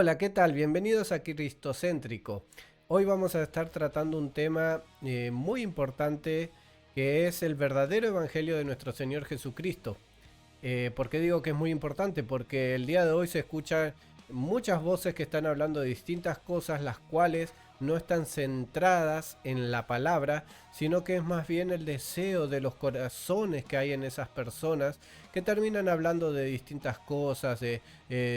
Hola, ¿qué tal? Bienvenidos a Cristocéntrico. Hoy vamos a estar tratando un tema muy importante que es el verdadero evangelio de nuestro Señor Jesucristo. ¿Por qué digo que es muy importante? Porque el día de hoy se escuchan muchas voces que están hablando de distintas cosas, las cuales no están centradas en la palabra, sino que es más bien el deseo de los corazones que hay en esas personas que terminan hablando de distintas cosas, de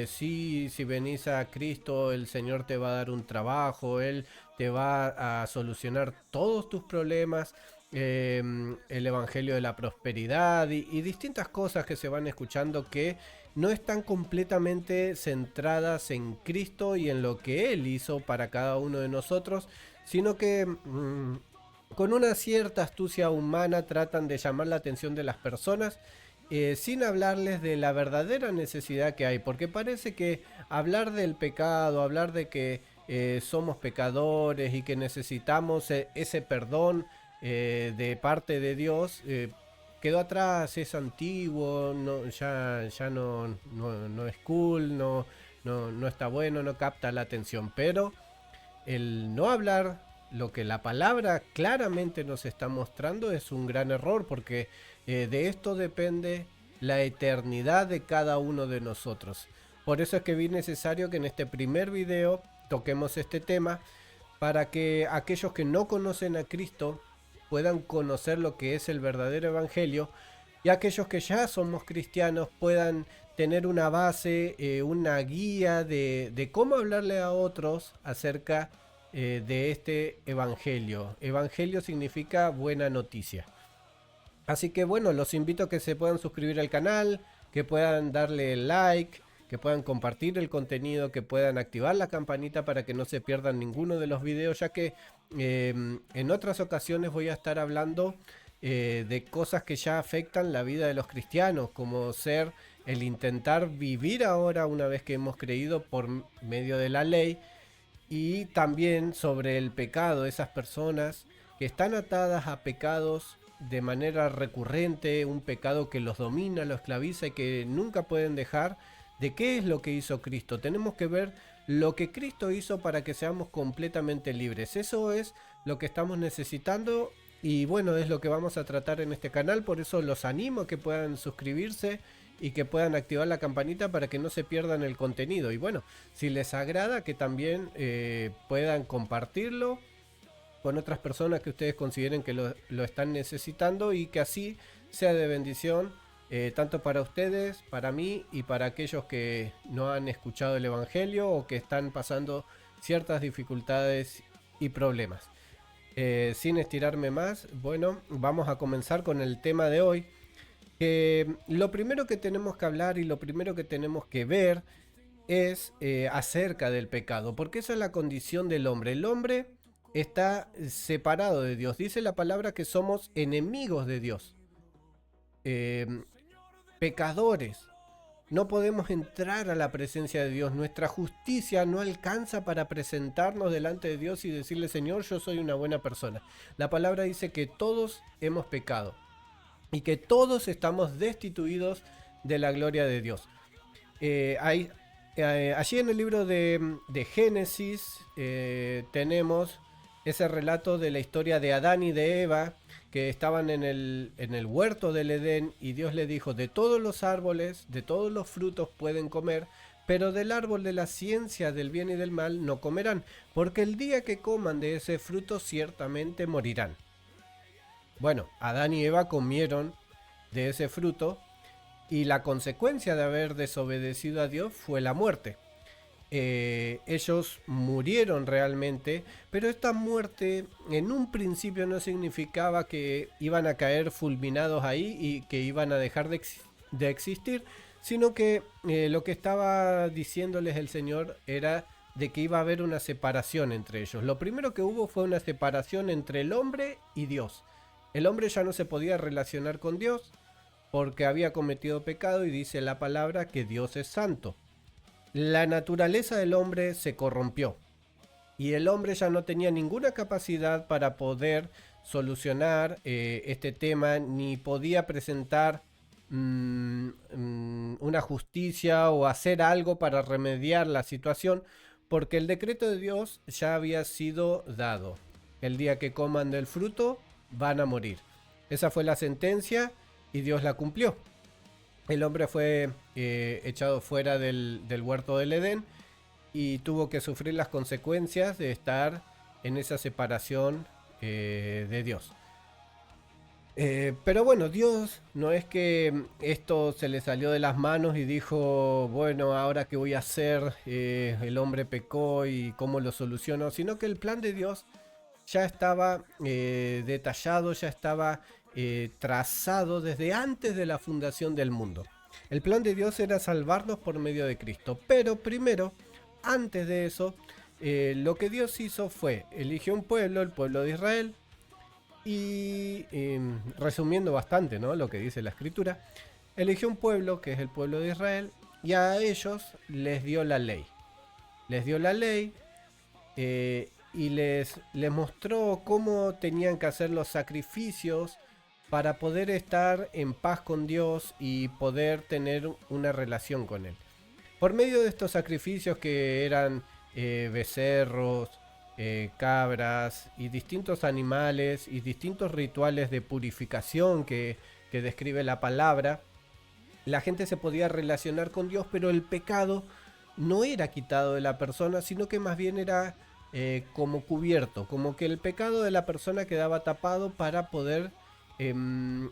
sí, si venís a Cristo, el Señor te va a dar un trabajo, Él te va a solucionar todos tus problemas, el Evangelio de la Prosperidad y distintas cosas que se van escuchando que no están completamente centradas en Cristo y en lo que Él hizo para cada uno de nosotros, sino que con una cierta astucia humana tratan de llamar la atención de las personas sin hablarles de la verdadera necesidad que hay, porque parece que hablar del pecado, hablar de que somos pecadores y que necesitamos ese perdón de parte de Dios, quedó atrás, es antiguo, no, ya no es cool, no está bueno, no capta la atención. Pero el no hablar lo que la palabra claramente nos está mostrando es un gran error, porque de esto depende la eternidad de cada uno de nosotros. Por eso es que vi necesario que en este primer video toquemos este tema, para que aquellos que no conocen a Cristo puedan conocer lo que es el verdadero evangelio, y aquellos que ya somos cristianos puedan tener una base, una guía de cómo hablarle a otros acerca de este evangelio. Evangelio significa buena noticia. Así que bueno, los invito a que se puedan suscribir al canal, que puedan darle like, que puedan compartir el contenido, que puedan activar la campanita para que no se pierdan ninguno de los videos, ya que en otras ocasiones voy a estar hablando de cosas que ya afectan la vida de los cristianos, como ser el intentar vivir ahora una vez que hemos creído por medio de la ley, y también sobre el pecado, esas personas que están atadas a pecados de manera recurrente, un pecado que los domina, los esclaviza y que nunca pueden dejar. ¿De qué es lo que hizo Cristo? Tenemos que ver lo que Cristo hizo para que seamos completamente libres. Eso es lo que estamos necesitando, y bueno, es lo que vamos a tratar en este canal. Por eso los animo a que puedan suscribirse y que puedan activar la campanita para que no se pierdan el contenido. Y bueno, si les agrada, que también puedan compartirlo con otras personas que ustedes consideren que lo están necesitando, y que así sea de bendición tanto para ustedes, para mí y para aquellos que no han escuchado el Evangelio o que están pasando ciertas dificultades y problemas. Sin estirarme más, bueno, vamos a comenzar con el tema de hoy. Lo primero que tenemos que hablar y lo primero que tenemos que ver es acerca del pecado, porque esa es la condición del hombre. El hombre está separado de Dios. Dice la palabra que somos enemigos de Dios, eh, pecadores. No podemos entrar a la presencia de Dios. Nuestra justicia no alcanza para presentarnos delante de Dios y decirle: Señor, yo soy una buena persona. La palabra dice que todos hemos pecado y que todos estamos destituidos de la gloria de Dios. Allí en el libro de Génesis tenemos ese relato de la historia de Adán y de Eva, que estaban en el huerto del Edén, y Dios le dijo: de todos los árboles, de todos los frutos pueden comer, pero del árbol de la ciencia del bien y del mal no comerán, porque el día que coman de ese fruto ciertamente morirán. Bueno, Adán y Eva comieron de ese fruto, y la consecuencia de haber desobedecido a Dios fue la muerte. Ellos murieron realmente, pero esta muerte en un principio no significaba que iban a caer fulminados ahí y que iban a dejar de existir, sino que lo que estaba diciéndoles el Señor era de que iba a haber una separación entre ellos. Lo primero que hubo fue una separación entre el hombre y Dios. El hombre ya no se podía relacionar con Dios porque había cometido pecado, y dice la palabra que Dios es santo. La naturaleza del hombre se corrompió y el hombre ya no tenía ninguna capacidad para poder solucionar este tema, ni podía presentar una justicia o hacer algo para remediar la situación, porque el decreto de Dios ya había sido dado. El día que coman del fruto van a morir. Esa fue la sentencia y Dios la cumplió. El hombre fue echado fuera del huerto del Edén y tuvo que sufrir las consecuencias de estar en esa separación de Dios. Pero bueno, Dios no es que esto se le salió de las manos y dijo, bueno, ahora qué voy a hacer, el hombre pecó y cómo lo soluciono, sino que el plan de Dios ya estaba detallado, ya estaba trazado desde antes de la fundación del mundo. El plan de Dios era salvarnos por medio de Cristo, pero primero, antes de eso, lo que Dios hizo fue, eligió un pueblo, el pueblo de Israel, y resumiendo bastante, ¿no?, lo que dice la escritura, eligió un pueblo que es el pueblo de Israel y a ellos les dio la ley. Les dio la ley y les mostró cómo tenían que hacer los sacrificios para poder estar en paz con Dios y poder tener una relación con Él. Por medio de estos sacrificios que eran becerros, cabras y distintos animales y distintos rituales de purificación que describe la palabra, la gente se podía relacionar con Dios, pero el pecado no era quitado de la persona, sino que más bien era como cubierto, como que el pecado de la persona quedaba tapado para poder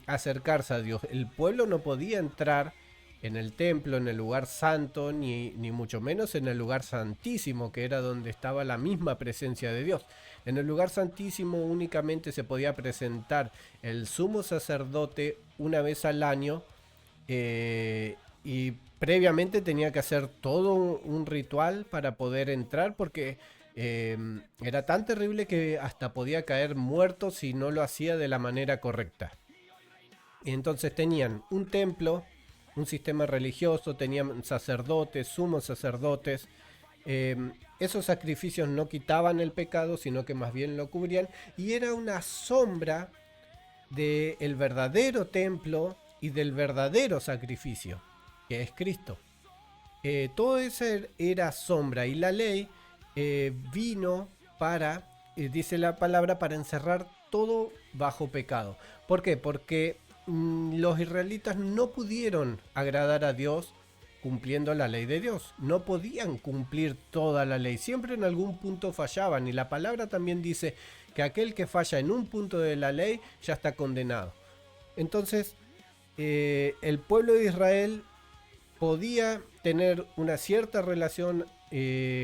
acercarse a Dios. El pueblo no podía entrar en el templo, en el lugar santo, ni mucho menos en el lugar santísimo, que era donde estaba la misma presencia de Dios. En el lugar santísimo únicamente se podía presentar el sumo sacerdote una vez al año, y previamente tenía que hacer todo un ritual para poder entrar, porque era tan terrible que hasta podía caer muerto si no lo hacía de la manera correcta. Entonces tenían un templo, un sistema religioso, tenían sacerdotes, sumos sacerdotes. Esos sacrificios no quitaban el pecado, sino que más bien lo cubrían, y era una sombra del verdadero templo y del verdadero sacrificio, que es Cristo. Todo eso era sombra, y la ley vino para, dice la palabra, para encerrar todo bajo pecado. ¿Por qué? Porque los israelitas no pudieron agradar a Dios cumpliendo la ley de Dios. No podían cumplir toda la ley. Siempre en algún punto fallaban. Y la palabra también dice que aquel que falla en un punto de la ley ya está condenado. Entonces, el pueblo de Israel podía tener una cierta relación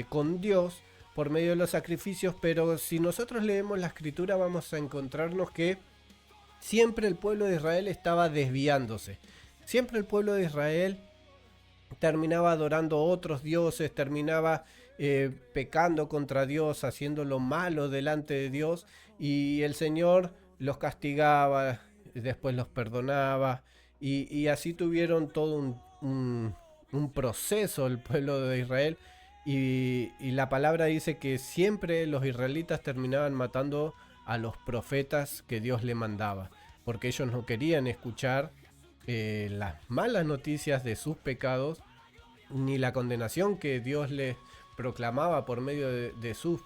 con Dios por medio de los sacrificios, pero si nosotros leemos la escritura vamos a encontrarnos que siempre el pueblo de Israel estaba desviándose. Siempre el pueblo de Israel terminaba adorando a otros dioses, terminaba pecando contra Dios, haciendo lo malo delante de Dios, y el Señor los castigaba, después los perdonaba, y así tuvieron todo un proceso el pueblo de Israel, y la palabra dice que siempre los israelitas terminaban matando a los profetas que Dios le mandaba, porque ellos no querían escuchar las malas noticias de sus pecados, ni la condenación que Dios les proclamaba por medio de sus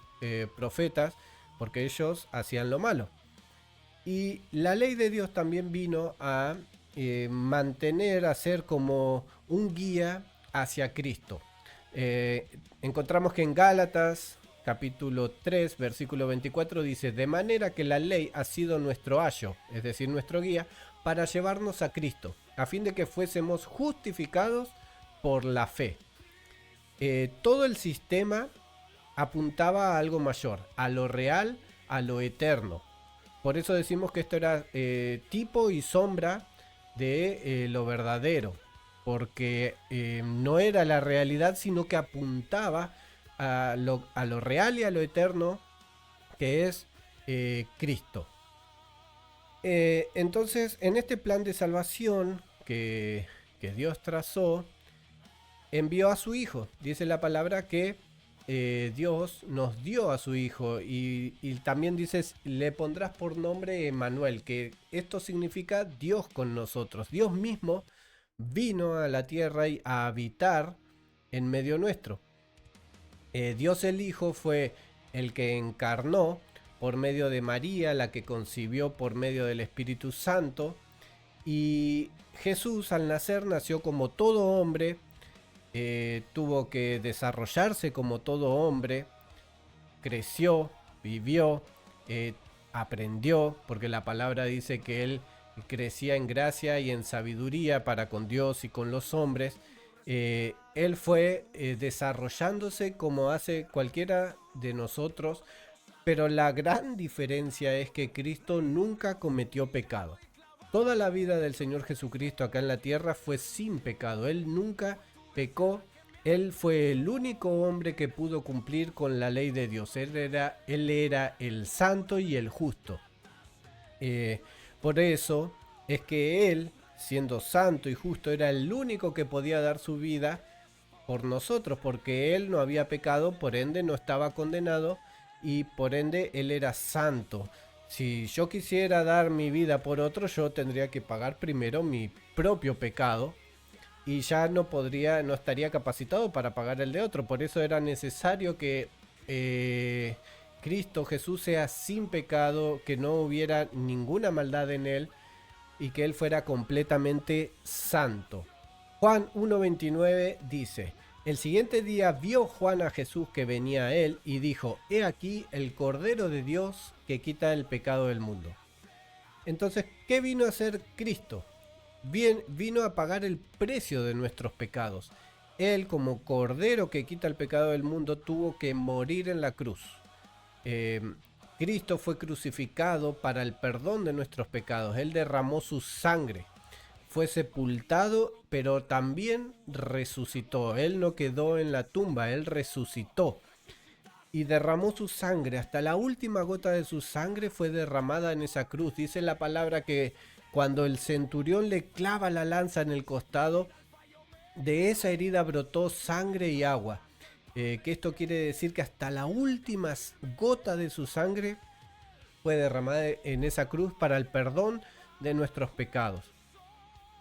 profetas, porque ellos hacían lo malo. Y la ley de Dios también vino a mantener, a ser como un guía hacia Cristo. Encontramos que en Gálatas capítulo 3, versículo 24 dice: de manera que la ley ha sido nuestro ayo, es decir, nuestro guía, para llevarnos a Cristo, a fin de que fuésemos justificados por la fe. Todo el sistema apuntaba a algo mayor, a lo real, a lo eterno. Por eso decimos que esto era tipo y sombra de lo verdadero, porque no era la realidad, sino que apuntaba a lo real y a lo eterno, que es Cristo. Entonces, en este plan de salvación que Dios trazó, envió a su Hijo. Dice la palabra que Dios nos dio a su Hijo, y también dices: le pondrás por nombre Emmanuel, que esto significa Dios con nosotros. Dios mismo vino a la tierra y a habitar en medio nuestro. Dios el Hijo fue el que encarnó por medio de María, la que concibió por medio del Espíritu Santo, y Jesús al nacer nació como todo hombre, tuvo que desarrollarse como todo hombre, creció, vivió, aprendió, porque la palabra dice que él crecía en gracia y en sabiduría para con Dios y con los hombres. Él fue desarrollándose como hace cualquiera de nosotros, pero la gran diferencia es que Cristo nunca cometió pecado. Toda la vida del Señor Jesucristo acá en la tierra fue sin pecado. Él nunca pecó. Él fue el único hombre que pudo cumplir con la ley de Dios. Él era el santo y el justo. Por eso es que él, siendo santo y justo, era el único que podía dar su vida por nosotros, porque él no había pecado, por ende no estaba condenado y por ende él era santo. Si yo quisiera dar mi vida por otro, yo tendría que pagar primero mi propio pecado y ya no estaría capacitado para pagar el de otro. Por eso era necesario que Cristo Jesús sea sin pecado, que no hubiera ninguna maldad en él y que él fuera completamente santo. Juan 1:29 dice: el siguiente día vio Juan a Jesús que venía a él y dijo: he aquí el Cordero de Dios que quita el pecado del mundo. Entonces, ¿qué vino a hacer Cristo? Vino a pagar el precio de nuestros pecados. Él, como Cordero que quita el pecado del mundo, tuvo que morir en la cruz. Cristo fue crucificado para el perdón de nuestros pecados. Él derramó su sangre. Fue sepultado, pero también resucitó. Él no quedó en la tumba, él resucitó. Y derramó su sangre. Hasta la última gota de su sangre fue derramada en esa cruz. Dice la palabra que cuando el centurión le clava la lanza en el costado, de esa herida brotó sangre y agua. Que esto quiere decir que hasta la última gota de su sangre fue derramada en esa cruz para el perdón de nuestros pecados.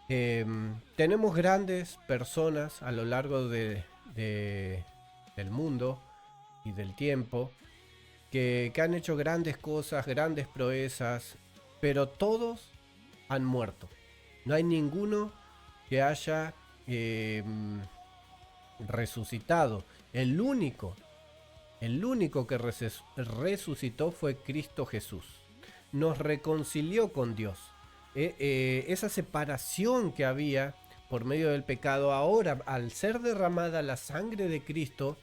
Tenemos grandes personas a lo largo del mundo y del tiempo que han hecho grandes cosas, grandes proezas, pero todos han muerto. No hay ninguno que haya resucitado. El único que resucitó fue Cristo Jesús. Nos reconcilió con Dios. Esa separación que había por medio del pecado, ahora al ser derramada la sangre de Cristo,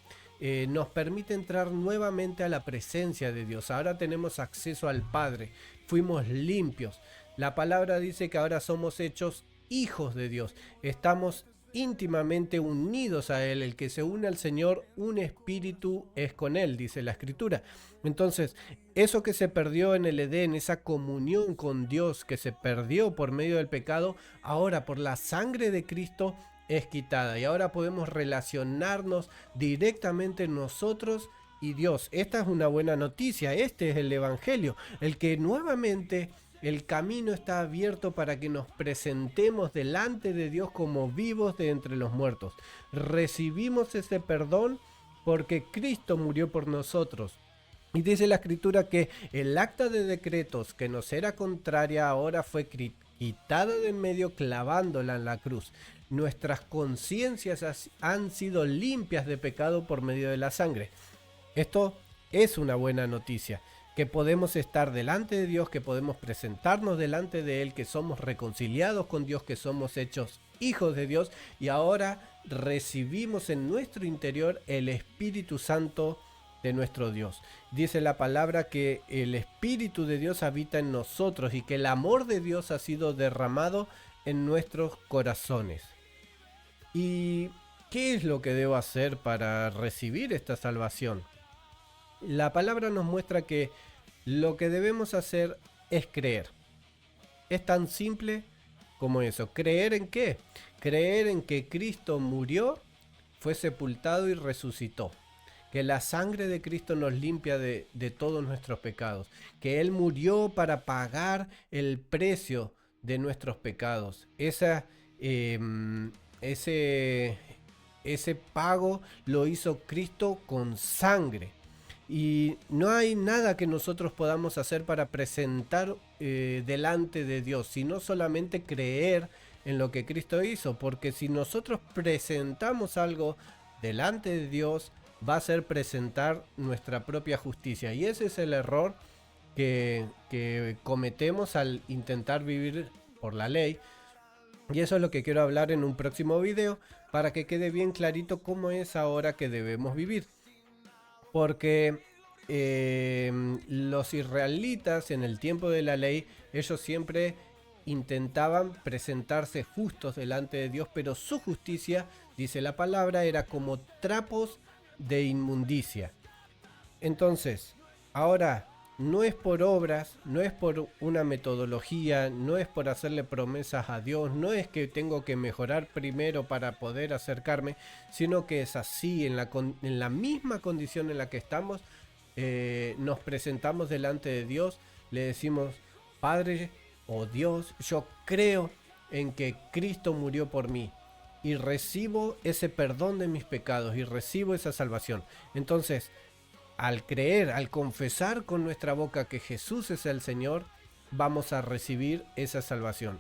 nos permite entrar nuevamente a la presencia de Dios. Ahora tenemos acceso al Padre, fuimos limpios. La palabra dice que ahora somos hechos hijos de Dios, estamos íntimamente unidos a Él. El que se une al Señor, un espíritu es con Él, dice la Escritura. Entonces, eso que se perdió en el Edén, esa comunión con Dios que se perdió por medio del pecado, ahora por la sangre de Cristo es quitada. Y ahora podemos relacionarnos directamente nosotros y Dios. Esta es una buena noticia, este es el Evangelio, el que nuevamente el camino está abierto para que nos presentemos delante de Dios como vivos de entre los muertos. Recibimos ese perdón porque Cristo murió por nosotros. Y dice la Escritura que el acta de decretos que nos era contraria ahora fue quitada de en medio clavándola en la cruz. Nuestras conciencias han sido limpias de pecado por medio de la sangre. Esto es una buena noticia, que podemos estar delante de Dios, que podemos presentarnos delante de Él, que somos reconciliados con Dios, que somos hechos hijos de Dios y ahora recibimos en nuestro interior el Espíritu Santo de nuestro Dios. Dice la palabra que el Espíritu de Dios habita en nosotros y que el amor de Dios ha sido derramado en nuestros corazones. ¿Y qué es lo que debo hacer para recibir esta salvación? La palabra nos muestra que lo que debemos hacer es creer. Es tan simple como eso. ¿Creer en qué? Creer en que Cristo murió, fue sepultado y resucitó. Que la sangre de Cristo nos limpia de todos nuestros pecados. Que Él murió para pagar el precio de nuestros pecados. Esa ese, ese pago lo hizo Cristo con sangre. Y no hay nada que nosotros podamos hacer para presentar delante de Dios, sino solamente creer en lo que Cristo hizo. Porque si nosotros presentamos algo delante de Dios, va a ser presentar nuestra propia justicia. Y ese es el error que cometemos al intentar vivir por la ley. Y eso es lo que quiero hablar en un próximo video, para que quede bien clarito cómo es ahora que debemos vivir. Porque los israelitas en el tiempo de la ley, ellos siempre intentaban presentarse justos delante de Dios, pero su justicia, dice la palabra, era como trapos de inmundicia. Entonces, ahora no es por obras, no es por una metodología, no es por hacerle promesas a Dios, no es que tengo que mejorar primero para poder acercarme, sino que es así, en la misma condición en la que estamos, nos presentamos delante de Dios, le decimos: Padre o Dios, yo creo en que Cristo murió por mí y recibo ese perdón de mis pecados y recibo esa salvación. Entonces, al creer, al confesar con nuestra boca que Jesús es el Señor, vamos a recibir esa salvación.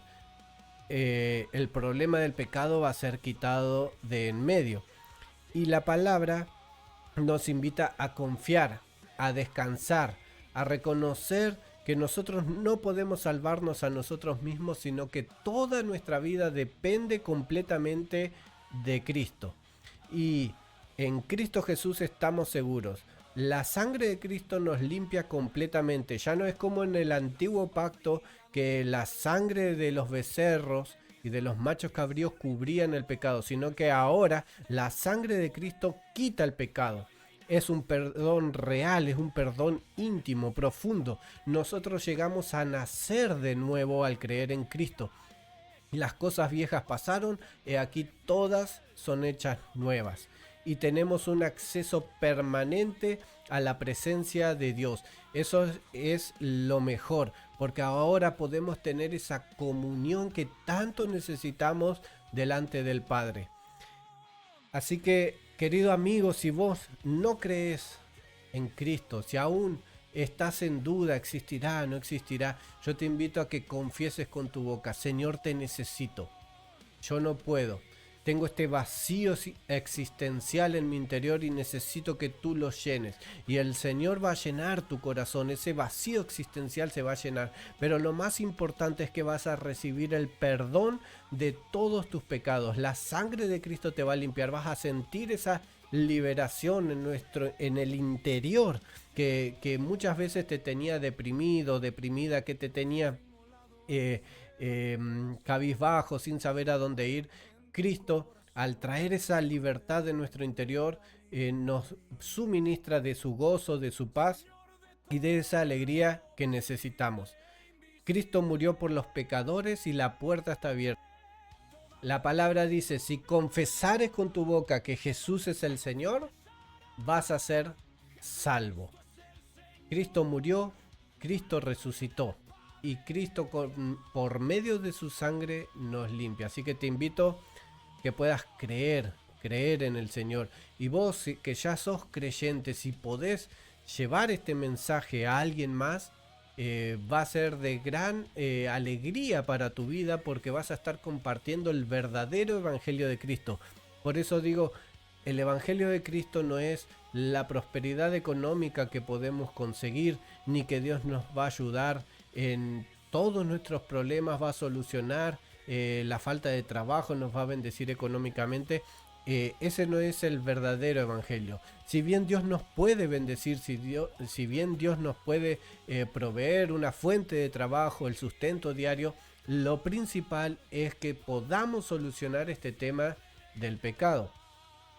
El problema del pecado va a ser quitado de en medio. Y la palabra nos invita a confiar, a descansar, a reconocer que nosotros no podemos salvarnos a nosotros mismos, sino que toda nuestra vida depende completamente de Cristo. Y en Cristo Jesús estamos seguros. La sangre de Cristo nos limpia completamente. Ya no es como en el antiguo pacto, que la sangre de los becerros y de los machos cabríos cubrían el pecado, sino que ahora la sangre de Cristo quita el pecado. Es un perdón real, es un perdón íntimo, profundo. Nosotros llegamos a nacer de nuevo al creer en Cristo. Las cosas viejas pasaron, y aquí todas son hechas nuevas. Y tenemos un acceso permanente a la presencia de Dios. Eso es lo mejor, porque ahora podemos tener esa comunión que tanto necesitamos delante del Padre. Así que, querido amigo, si vos no crees en Cristo, si aún estás en duda, existirá, no existirá, yo te invito a que confieses con tu boca: Señor, te necesito, yo no puedo, tengo este vacío existencial en mi interior y necesito que tú lo llenes. Y el Señor va a llenar tu corazón, ese vacío existencial se va a llenar. Pero lo más importante es que vas a recibir el perdón de todos tus pecados. La sangre de Cristo te va a limpiar, vas a sentir esa liberación en el interior que muchas veces te tenía deprimido, deprimida, que te tenía cabizbajo, sin saber a dónde ir. Cristo, al traer esa libertad de nuestro interior, nos suministra de su gozo, de su paz y de esa alegría que necesitamos. Cristo murió por los pecadores y la puerta está abierta. La palabra dice: si confesares con tu boca que Jesús es el Señor, vas a ser salvo. Cristo murió, Cristo resucitó y Cristo por medio de su sangre nos limpia. Así que te invito que puedas creer en el Señor. Y vos, que ya sos creyente, si podés llevar este mensaje a alguien más, va a ser de gran alegría para tu vida, porque vas a estar compartiendo el verdadero evangelio de Cristo. Por eso digo, el evangelio de Cristo no es la prosperidad económica que podemos conseguir, ni que Dios nos va a ayudar en todos nuestros problemas, va a solucionar la falta de trabajo, nos va a bendecir económicamente. Ese no es el verdadero evangelio. Si bien Dios nos puede bendecir, si bien Dios nos puede proveer una fuente de trabajo, el sustento diario, lo principal es que podamos solucionar este tema del pecado.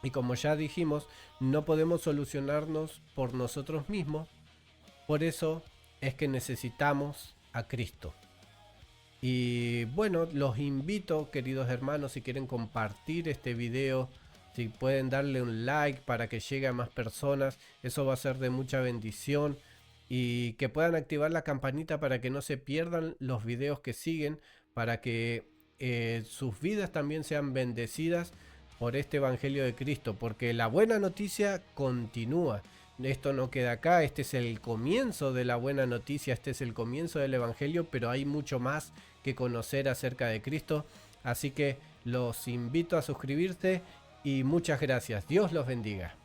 Y como ya dijimos, no podemos solucionarnos por nosotros mismos. Por eso es que necesitamos a Cristo. Y bueno, los invito, queridos hermanos, si quieren compartir este video, si pueden darle un like para que llegue a más personas, eso va a ser de mucha bendición. Y que puedan activar la campanita para que no se pierdan los videos que siguen, para que sus vidas también sean bendecidas por este Evangelio de Cristo, porque la buena noticia continúa. Esto no queda acá, este es el comienzo de la buena noticia, este es el comienzo del Evangelio, pero hay mucho más que conocer acerca de Cristo. Así que los invito a suscribirse y muchas gracias. Dios los bendiga.